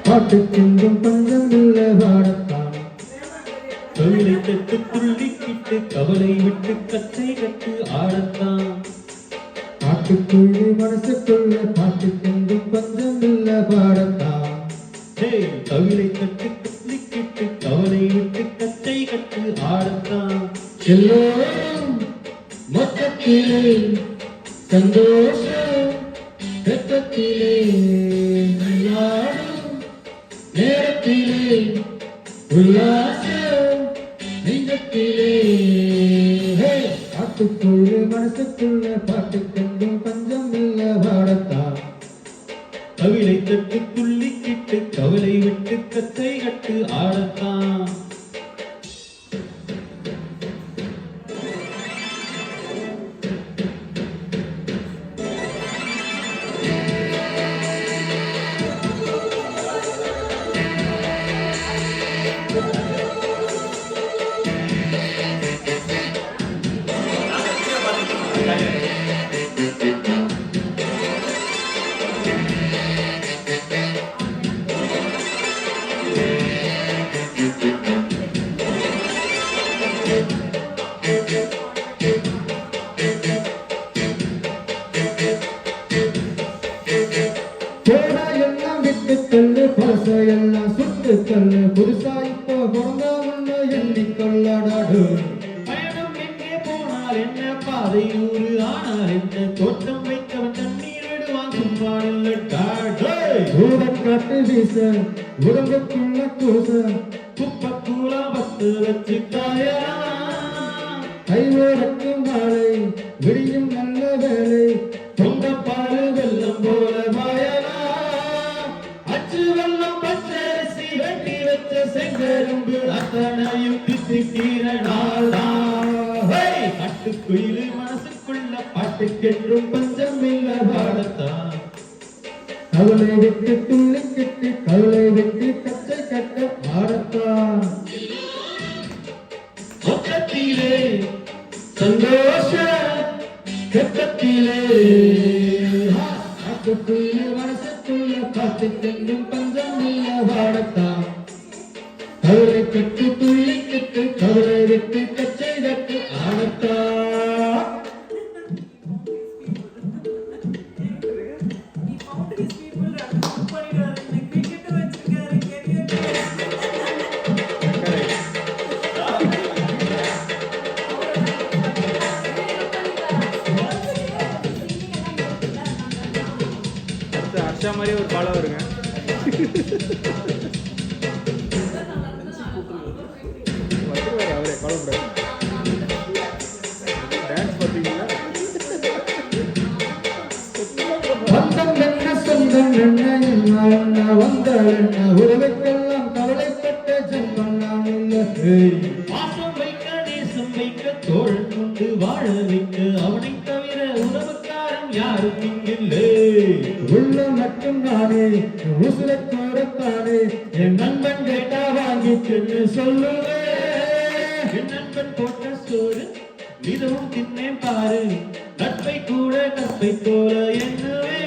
பாட்டுக்கெங்கும் பஞ்சம் இல்ல பாடத்தான் தொழிலை கட்டு துள்ளிக்கிட்டு கவலை விட்டு கச்சை கட்டு ஆடத்தான் பாட்டுக்குள்ளே மனசுக்குள்ள பாட்டுக்கெங்கும் பஞ்சம் இல்ல பாடத்தான் தொழிலை கட்டு துள்ளிக்கிட்டு கவலை விட்டு கச்சை கட்டு ஆடத்தான் எல்லோரும் மொத்தத்திலே சந்தோஷம் ரத்தத்திலே நேரத்திலே உல்லாசம் நெஞ்சத்திலே பாட்டுக்குள்ளே மனசுக்குள்ள பாட்டுக்கெங்கும் பஞ்சம் இல்ல பாடத்தான் கவிலை தட்டு துள்ளிக்கிட்டு கவலை விட்டு கச்சை கட்டு ஆடத்தான் பழசையெல்லாம் சுட்டு கல்லு புதுசா இப்போ பிறந்தவன்னு எண்ணிக்கொள்ளடாடு பயணம் எங்கே போனால் என்ன பாதை ஊரு ஆனால் என்ன தோட்டம் வைத்தவன் தண்ணீர் விடுவான் காட்டு வீச உடம்புக்குள்ள கூச குப்பக்கூலா பத்து வச்சு காயலாம் கைவோடக்கும் வாழை விடியும் நல்ல வேலை பொங்க பாரு வெள்ளம் போல வாயலாம் வெள்ளம் பச்சரிசி வெட்டி வச்ச செங்கரும்பு அத்தனையும் திட்டிக்கிற நாள்தான் கட்டுக்குயிலு மனசுக்குள்ள பாட்டுக்கென்றும் பஞ்சம் இல்ல பாடத்தான் கவலை விட்டு துள்ளிக்கிட்டு கவலை விட்டு கச்சை கட்ட பாடத்தான் சொக்கத்திலே சந்தோஷ கட்டத்திலே கட்டுக்குயிலு மனசுக்குள்ள பாட்டுக்கென்றும் பஞ்சம் இல்ல பாடத்தான் கவலை கட்டு துள்ளிக்கிட்டு கவலை விட்டு கச்சை கட்டு ஆடத்தான் அர்ஷா மாதிரி ஒரு பாலம் வருங்க வந்துருவாரு அவரே கவலைப்படாது டான்ஸ் பார்த்தீங்களா வந்தம் என்ன சொந்தம் என்ன வந்தால் என்ன உறவுக்கெல்லாம் கவலைப்பட்ட ஜென்மம் நான் இல்லை பாசம் வைக்க நேசம் வைக்க தோழன் கொண்டு வாழ வைக்க அவனை தவிர உறவுக்காரன் யாரும் இங்கில்லை உள்ள மட்டும் நானே உசுர கோரத்தானே என் நண்பன் கேட்டா வாங்கிச்சுன்னு சொல்லுவேன் என் நண்பன் போட்ட சோறு இதுவும் தின்னேன் பாரு நட்பை கூட கற்பை போல எண்ணுவேன்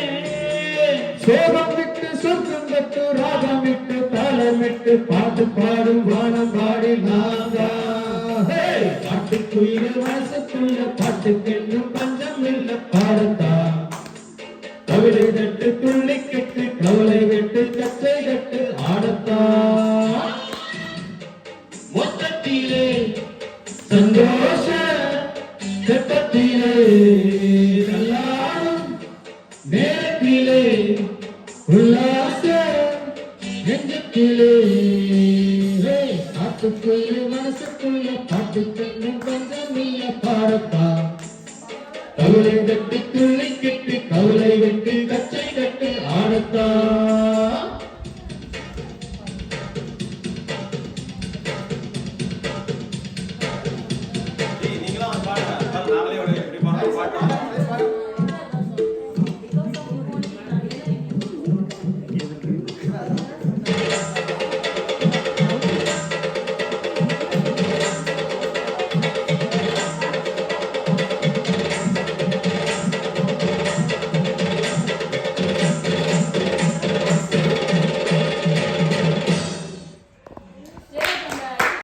சோகம் விட்டு சொர்க்கம் விட்டு ராகம் விட்டு தாளம் விட்டு பாட்டு பாடும் வானம் பாடி பாட்டுக்குயில மனசுக்குள்ள பாட்டுக்கென்றும் பஞ்சம் இல்ல பாடத்தான் கவிதை தட்டு துள்ளிக்கிட்டு கவலை விட்டு கச்சை கட்டு ஆடத்தான் மொத்தத்திலே சந்தோஷ கட்டத்திலே நல்லாடும் நேரத்திலே உல்லாச நெஞ்சத்திலே பாட்டுக்குள்ளே மனசுக்குள்ள பாட்டுக்கென்றும் பஞ்சம் இல்ல பாடத்தான்